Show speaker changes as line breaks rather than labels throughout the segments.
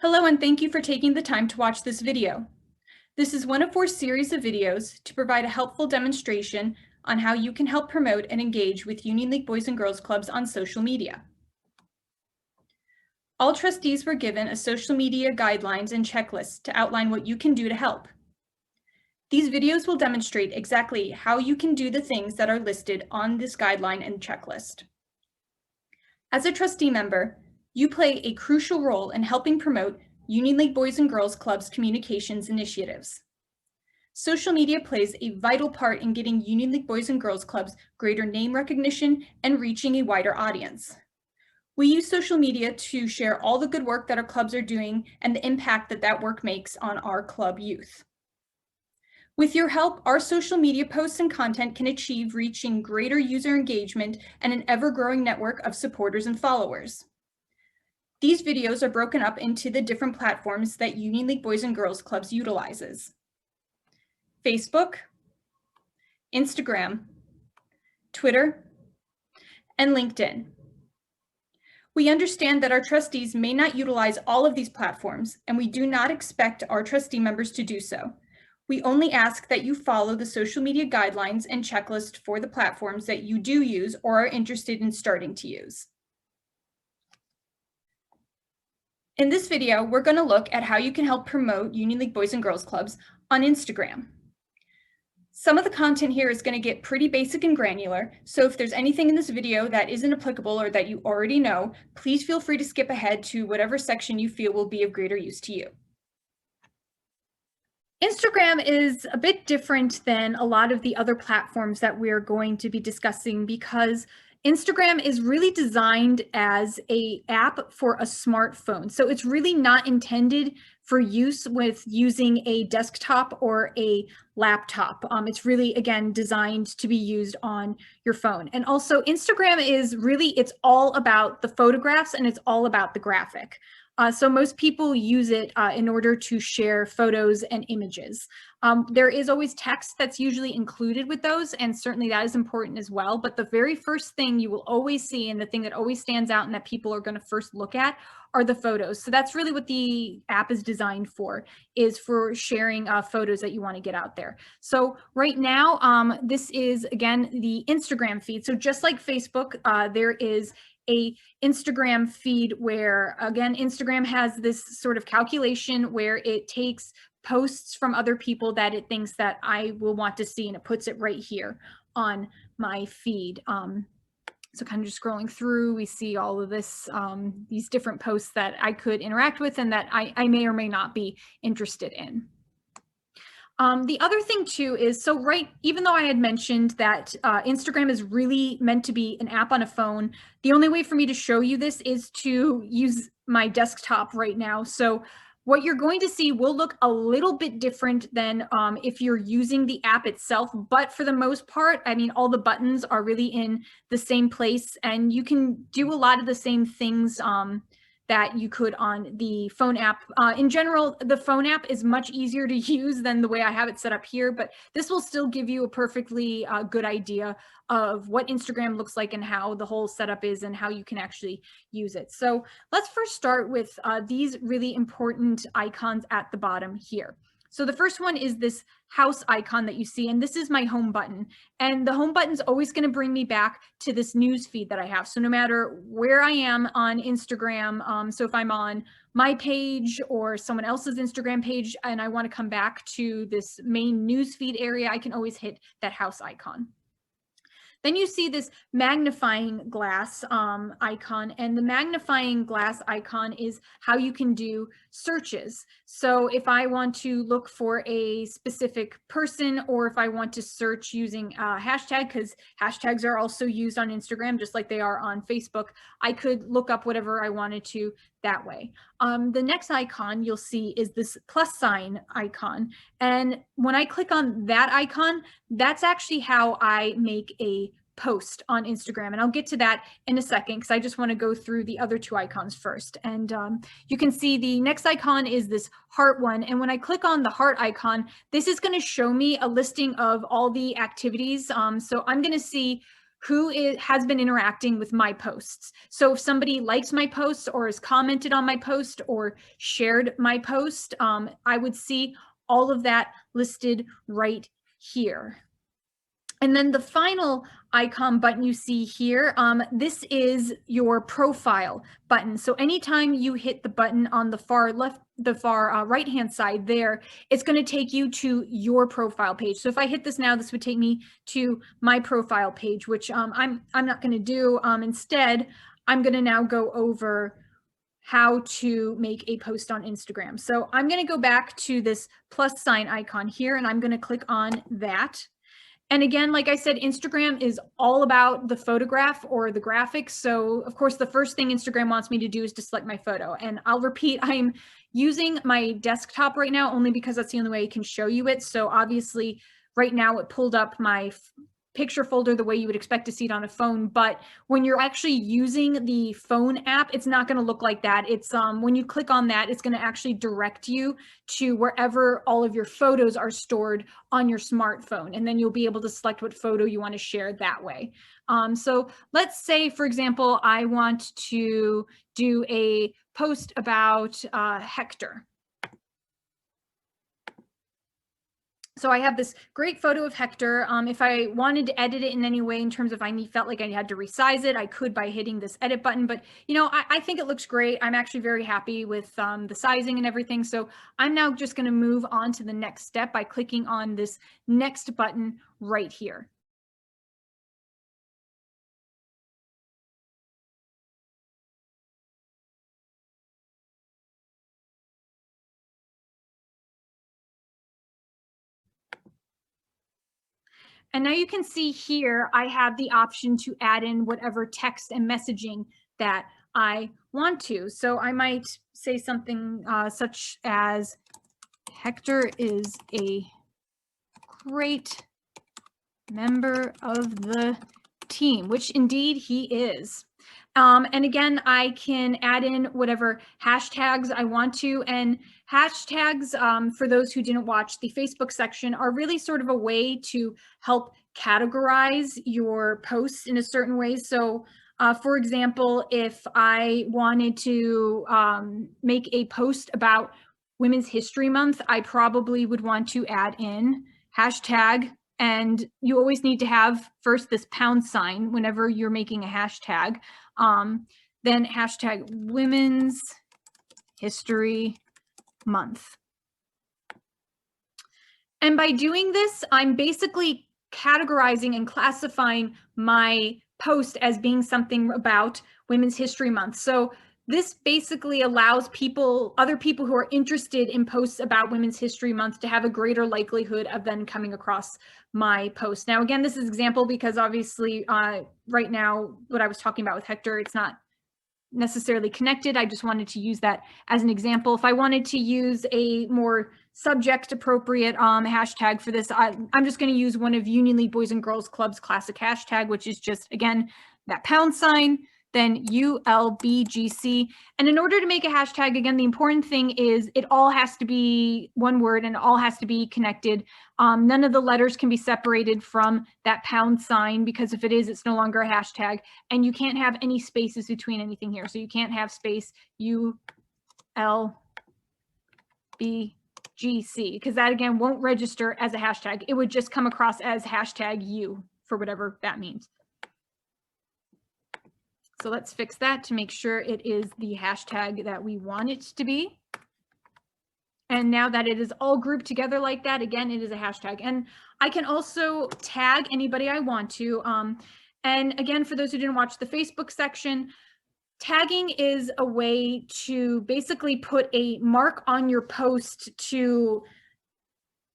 Hello, and thank you for taking the time to watch this video. This is one of 4 series of videos to provide a helpful demonstration on how you can help promote and engage with Union League Boys and Girls Clubs on social media. All trustees were given a social media guidelines and checklist to outline what you can do to help. These videos will demonstrate exactly how you can do the things that are listed on this guideline and checklist. As a trustee member, you play a crucial role in helping promote Union League Boys and Girls Clubs communications initiatives. Social media plays a vital part in getting Union League Boys and Girls Clubs greater name recognition and reaching a wider audience. We use social media to share all the good work that our clubs are doing and the impact that that work makes on our club youth. With your help, our social media posts and content can achieve reaching greater user engagement and an ever-growing network of supporters and followers. These videos are broken up into the different platforms that Union League Boys and Girls Clubs utilizes: Facebook, Instagram, Twitter, and LinkedIn. We understand that our trustees may not utilize all of these platforms, and we do not expect our trustee members to do so. We only ask that you follow the social media guidelines and checklist for the platforms that you do use or are interested in starting to use. In this video, we're going to look at how you can help promote Union League Boys and Girls Clubs on Instagram. Some of the content here is going to get pretty basic and granular, so if there's anything in this video that isn't applicable or that you already know, please feel free to skip ahead to whatever section you feel will be of greater use to you. Instagram is a bit different than a lot of the other platforms that we're going to be discussing because Instagram is really designed as an app for a smartphone. So it's really not intended for use with using a desktop or a laptop. It's really, again, designed to be used on your phone. And also Instagram is really, it's all about the photographs and it's all about the graphic. So most people use it in order to share photos and images. There is always text that's usually included with those, and certainly that is important as well. But the very first thing you will always see, and the thing that always stands out and that people are going to first look at, are the photos. So that's really what the app is designed for, is for sharing photos that you want to get out there. So right now, this is, again, the Instagram feed. So just like Facebook, there is a Instagram feed where, again, Instagram has this sort of calculation where it takes posts from other people that it thinks that I will want to see, and it puts it right here on my feed. So kind of just scrolling through, we see all of this, these different posts that I could interact with and that I may or may not be interested in. The other thing too is, so even though I had mentioned that Instagram is really meant to be an app on a phone, the only way for me to show you this is to use my desktop right now. So what you're going to see will look a little bit different than if you're using the app itself, but for the most part, I mean, all the buttons are really in the same place and you can do a lot of the same things that you could on the phone app. In general, the phone app is much easier to use than the way I have it set up here, but this will still give you a perfectly good idea of what Instagram looks like and how the whole setup is and how you can actually use it. So let's first start with these really important icons at the bottom here. So the first one is this house icon that you see, and this is my home button. And the home button is always going to bring me back to this news feed that I have. So no matter where I am on Instagram, so if I'm on my page or someone else's Instagram page and I want to come back to this main news feed area, I can always hit that house icon. Then you see this magnifying glass icon, and the magnifying glass icon is how you can do searches. So if I want to look for a specific person, or if I want to search using a hashtag, because hashtags are also used on Instagram just like they are on Facebook, I could look up whatever I wanted to that way. The next icon you'll see is this plus sign icon. And when I click on that icon, that's actually how I make a post on Instagram. And I'll get to that in a second because I just want to go through the other two icons first. And you can see the next icon is this heart one. And when I click on the heart icon, this is going to show me a listing of all the activities. So I'm going to see has been interacting with my posts. So if somebody likes my posts or has commented on my post or shared my post, I would see all of that listed right here. And then the final icon button you see here, this is your profile button. So anytime you hit the button on the far left, the far right-hand side there, it's going to take you to your profile page. So if I hit this now, this would take me to my profile page, which I'm not going to do. Instead, I'm going to now go over how to make a post on Instagram. So I'm going to go back to this plus sign icon here, and I'm going to click on that. And again, like I said, Instagram is all about the photograph or the graphics. So of course, the first thing Instagram wants me to do is to select my photo. And I'll repeat, I'm using my desktop right now only because that's the only way I can show you it. So obviously right now it pulled up my picture folder the way you would expect to see it on a phone, but when you're actually using the phone app, it's not going to look like that. It's when you click on that, it's going to actually direct you to wherever all of your photos are stored on your smartphone, and then you'll be able to select what photo you want to share that way. So let's say, for example, I want to do a post about Hector. So I have this great photo of Hector. If I wanted to edit it in any way in terms of felt like I had to resize it, I could by hitting this edit button. But, you know, I think it looks great. I'm actually very happy with the sizing and everything. So I'm now just going to move on to the next step by clicking on this next button right here. And now you can see here, I have the option to add in whatever text and messaging that I want to. So I might say something such as, Hector is a great member of the team, which indeed he is. And again, I can add in whatever hashtags I want to. And hashtags, for those who didn't watch the Facebook section, are really sort of a way to help categorize your posts in a certain way. So for example, if I wanted to make a post about Women's History Month, I probably would want to add in hashtag, and you always need to have first this pound sign whenever you're making a hashtag. Then hashtag Women's History Month. And by doing this, I'm basically categorizing and classifying my post as being something about Women's History Month. So this basically allows other people who are interested in posts about Women's History Month to have a greater likelihood of then coming across my post. Now, again, this is an example because obviously right now, what I was talking about with Hector, it's not necessarily connected. I just wanted to use that as an example. If I wanted to use a more subject appropriate hashtag for this, I'm just going to use one of Union League Boys and Girls Club's classic hashtag, which is just, again, that pound sign, then ULBGC. And in order to make a hashtag, again, the important thing is it all has to be one word and it all has to be connected. None of the letters can be separated from that pound sign, because if it is, it's no longer a hashtag. And you can't have any spaces between anything here. So you can't have space ULBGC, because that, again, won't register as a hashtag. It would just come across as hashtag U for whatever that means. So let's fix that to make sure it is the hashtag that we want it to be. And now that it is all grouped together like that, again, it is a hashtag. And I can also tag anybody I want to. And again, for those who didn't watch the Facebook section, tagging is a way to basically put a mark on your post to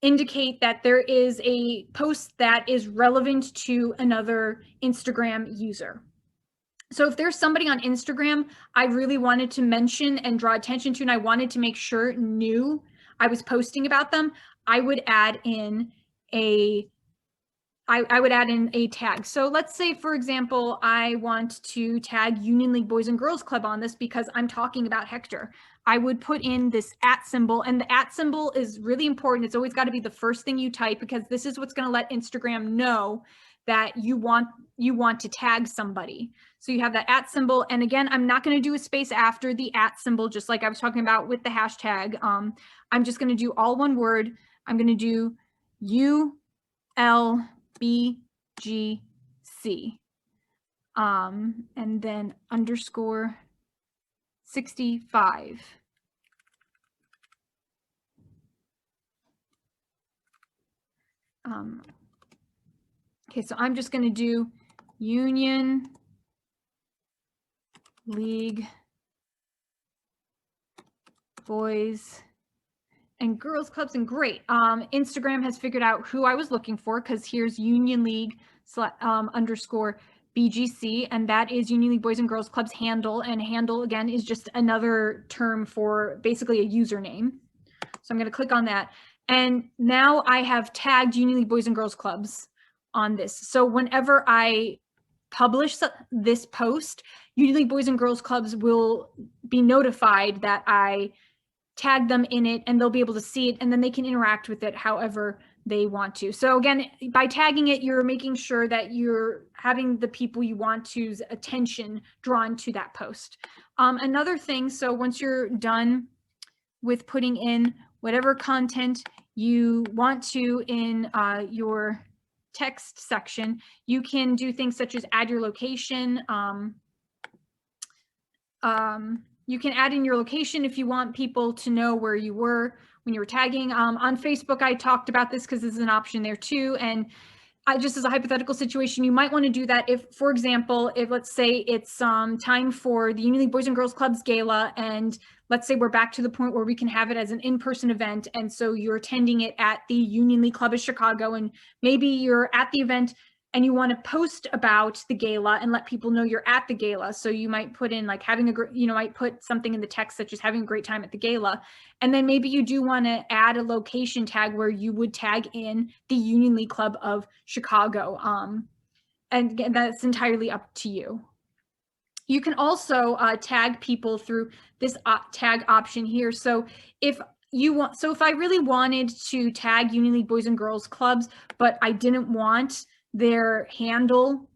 indicate that there is a post that is relevant to another Instagram user. So if there's somebody on Instagram I really wanted to mention and draw attention to, and I wanted to make sure knew I was posting about them, I would add in a tag. So let's say, for example, I want to tag Union League Boys and Girls Club on this because I'm talking about Hector. I would put in this @ symbol, and the @ symbol is really important. It's always got to be the first thing you type, because this is what's going to let Instagram know that you want to tag somebody. So you have that @ symbol. And again, I'm not going to do a space after the @ symbol, just like I was talking about with the hashtag. I'm just going to do all one word. I'm going to do ULBGC. And then _65. Okay, so I'm just going to do Union League Boys and Girls Clubs. And great, Instagram has figured out who I was looking for, because here's Union League _BGC, and that is Union League Boys and Girls Clubs handle. And handle, again, is just another term for basically a username. So I'm going to click on that. And now I have tagged Union League Boys and Girls Clubs on this. So whenever I publish this post, Union League Boys and Girls Clubs will be notified that I tag them in it, and they'll be able to see it, and then they can interact with it however they want to. So again, by tagging it, you're making sure that you're having the people you want to's attention drawn to that post. Another thing, so once you're done with putting in whatever content you want to in your text section, you can do things such as add your location. You can add in your location if you want people to know where you were when you were tagging. On Facebook, I talked about this because this is an option there too. And just as a hypothetical situation, you might want to do that if, for example, if let's say it's time for the Union League Boys and Girls Clubs Gala, and let's say we're back to the point where we can have it as an in-person event, and so you're attending it at the Union League Club of Chicago, and maybe you're at the event and you want to post about the gala and let people know you're at the gala. So you might put in like having might put something in the text such as having a great time at the gala. And then maybe you do want to add a location tag where you would tag in the Union League Club of Chicago. And that's entirely up to you. You can also tag people through this tag option here. So if I really wanted to tag Union League Boys and Girls Clubs, but I didn't want their handle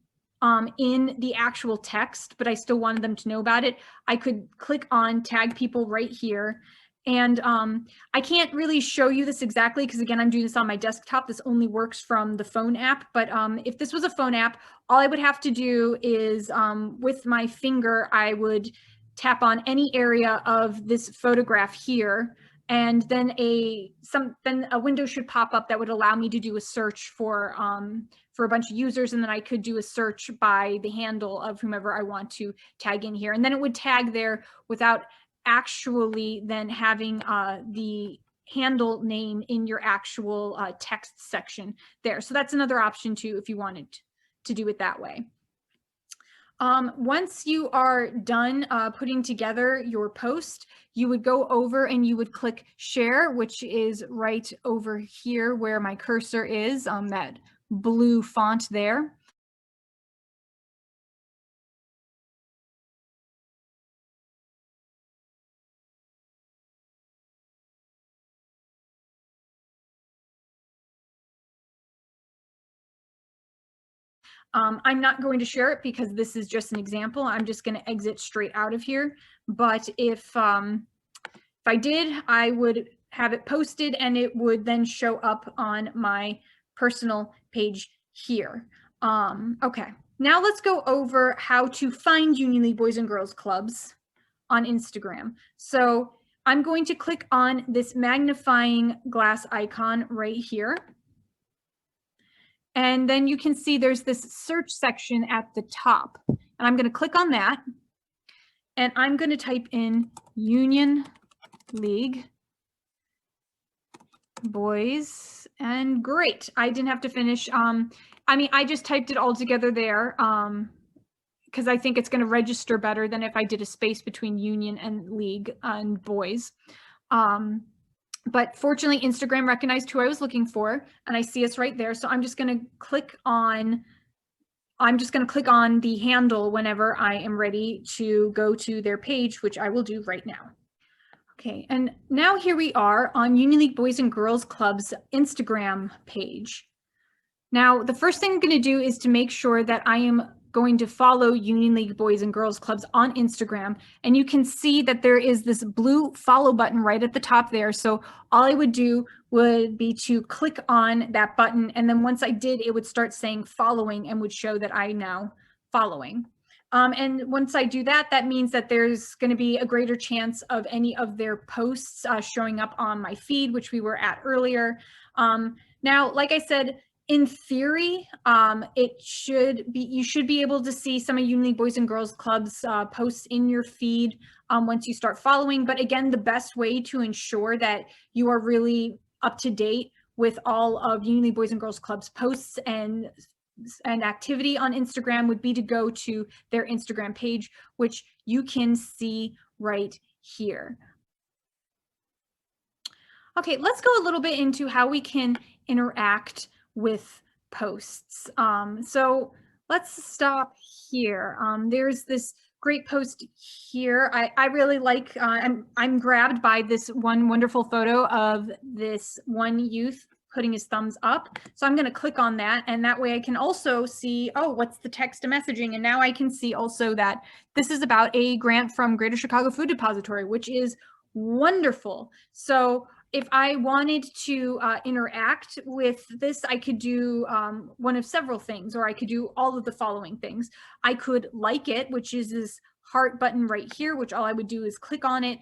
in the actual text, but I still wanted them to know about it, I could click on tag people right here. And I can't really show you this exactly because, again, I'm doing this on my desktop. This only works from the phone app. But if this was a phone app, all I would have to do is with my finger, I would tap on any area of this photograph here. And then a window should pop up that would allow me to do a search for a bunch of users, and then I could do a search by the handle of whomever I want to tag in here. And then it would tag there without actually then having the handle name in your actual text section there. So that's another option too if you wanted to do it that way. Once you are done putting together your post, you would go over and you would click share, which is right over here where my cursor is, that blue font there. I'm not going to share it because this is just an example. I'm just going to exit straight out of here. But if I did, I would have it posted and it would then show up on my personal page here. Okay, now let's go over how to find Union League Boys and Girls Clubs on Instagram. So I'm going to click on this magnifying glass icon right here. And then you can see there's this search section at the top. And I'm going to click on that. And I'm going to type in Union League Boys. And great. I didn't have to finish. I just typed it all together there because I think it's going to register better than if I did a space between Union and League and Boys. But fortunately, Instagram recognized who I was looking for, and I see us right there. So I'm just going to click on the handle whenever I am ready to go to their page, which I will do right now. Okay, and now here we are on Union League Boys and Girls Club's Instagram page. Now, the first thing I'm going to do is to make sure that I am going to follow Union League Boys and Girls Clubs on Instagram. And you can see that there is this blue follow button right at the top there. So all I would do would be to click on that button. And then once I did, it would start saying following and would show that I now following. And once I do that, that means that there's going to be a greater chance of any of their posts showing up on my feed, which we were at earlier. Now, like I said, in theory, you should be able to see some of Union League Boys and Girls Clubs posts in your feed once you start following. But again, the best way to ensure that you are really up to date with all of Union League Boys and Girls Clubs posts and activity on Instagram would be to go to their Instagram page, which you can see right here. Okay, let's go a little bit into how we can interact with posts. So let's stop here. There's this great post here. I really like, I'm grabbed by this one wonderful photo of this one youth putting his thumbs up. So I'm going to click on that, and that way I can also see, oh, what's the text to messaging? And now I can see also that this is about a grant from Greater Chicago Food Depository, which is wonderful. So if I wanted to interact with this, I could do one of several things, or I could do all of the following things. I could like it, which is this heart button right here, which all I would do is click on it.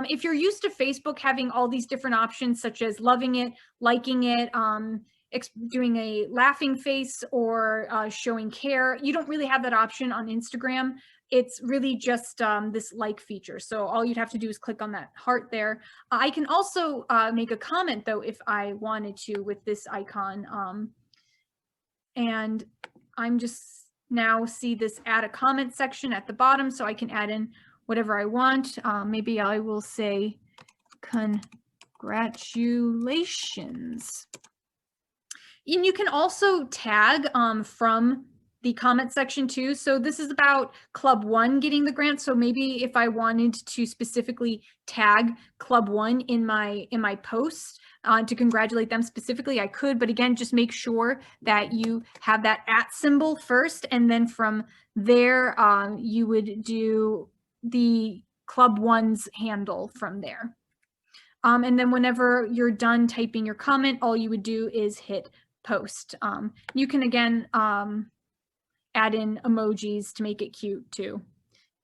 If you're used to Facebook having all these different options, such as loving it, liking it, doing a laughing face, or showing care, you don't really have that option on Instagram. It's really just this like feature. So all you'd have to do is click on that heart there. I can also make a comment though, if I wanted to, with this icon. And I'm just now see this add a comment section at the bottom, so I can add in whatever I want. Maybe I will say congratulations. And you can also tag from the comment section too. So this is about Club One getting the grant. So maybe if I wanted to specifically tag Club One in my post to congratulate them specifically, I could. But again, just make sure that you have that @ symbol first, and then from there you would do the Club One's handle from there. And then whenever you're done typing your comment, all you would do is hit post. You can again add in emojis to make it cute too,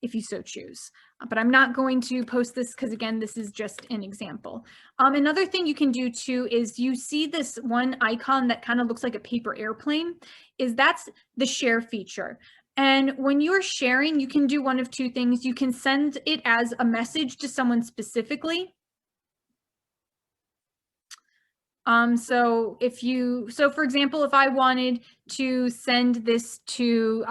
if you so choose. But I'm not going to post this because again, this is just an example. Another thing you can do too is you see this one icon that kind of looks like a paper airplane, that's the share feature. And when you're sharing, you can do one of two things. You can send it as a message to someone specifically. So for example, if I wanted to send this to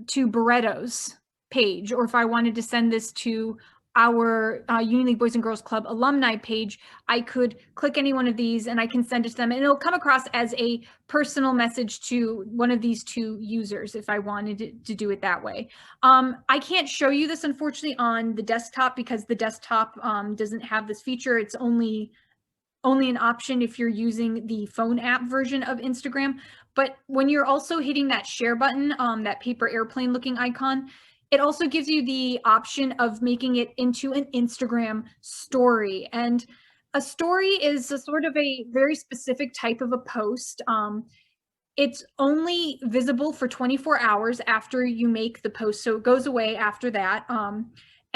Barretto's page, or if I wanted to send this to our Union League Boys and Girls Club alumni page, I could click any one of these and I can send it to them, and it'll come across as a personal message to one of these two users if I wanted to do it that way. I can't show you this unfortunately on the desktop because the desktop doesn't have this feature. It's only an option if you're using the phone app version of Instagram. But when you're also hitting that share button, that paper airplane looking icon, it also gives you the option of making it into an Instagram story. And a story is a sort of a very specific type of a post. It's only visible for 24 hours after you make the post, so it goes away after that.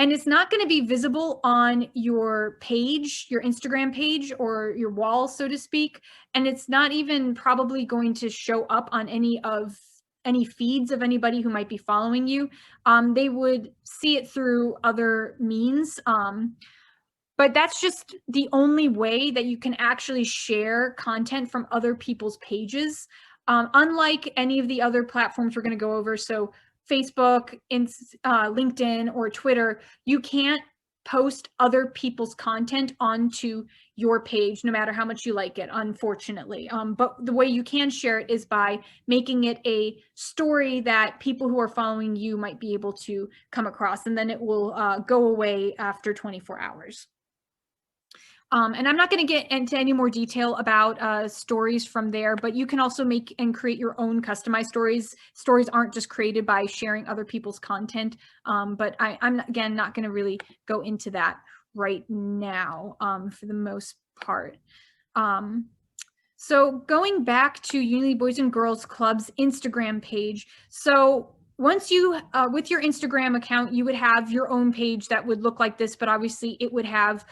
And it's not going to be visible on your page, your Instagram page, or your wall, so to speak. And it's not even probably going to show up on any feeds of anybody who might be following you. They would see it through other means. But that's just the only way that you can actually share content from other people's pages. Unlike any of the other platforms we're going to go over, so Facebook, LinkedIn, or Twitter, you can't post other people's content onto your page, no matter how much you like it, unfortunately. But the way you can share it is by making it a story that people who are following you might be able to come across, and then it will go away after 24 hours. And I'm not going to get into any more detail about stories from there, but you can also make and create your own customized stories. Stories aren't just created by sharing other people's content, but I'm again not going to really go into that right now for the most part. So going back to Unity Boys and Girls Club's Instagram page. So once you, with your Instagram account, you would have your own page that would look like this, but obviously it would have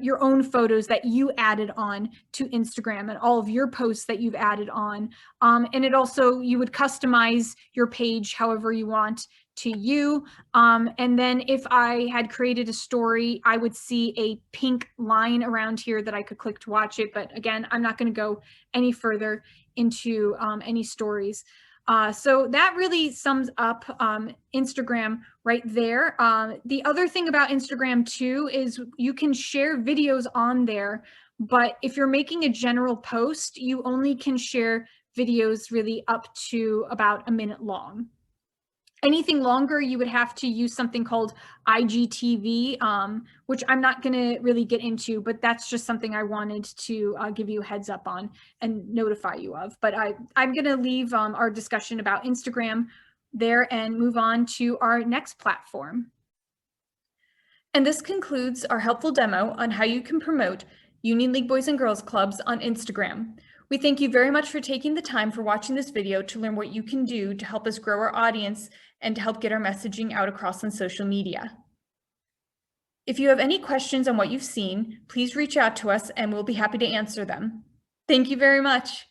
your own photos that you added on to Instagram and all of your posts that you've added on. And it also, you would customize your page however you want to you. And then if I had created a story, I would see a pink line around here that I could click to watch it. But again, I'm not going to go any further into any stories. So that really sums up Instagram right there. The other thing about Instagram too is you can share videos on there, but if you're making a general post, you only can share videos really up to about a minute long. Anything longer, you would have to use something called IGTV, which I'm not going to really get into, but that's just something I wanted to give you a heads up on and notify you of. But I'm going to leave our discussion about Instagram there and move on to our next platform. And this concludes our helpful demo on how you can promote Union League Boys and Girls Clubs on Instagram. We thank you very much for taking the time for watching this video to learn what you can do to help us grow our audience and to help get our messaging out across on social media. If you have any questions on what you've seen, please reach out to us and we'll be happy to answer them. Thank you very much.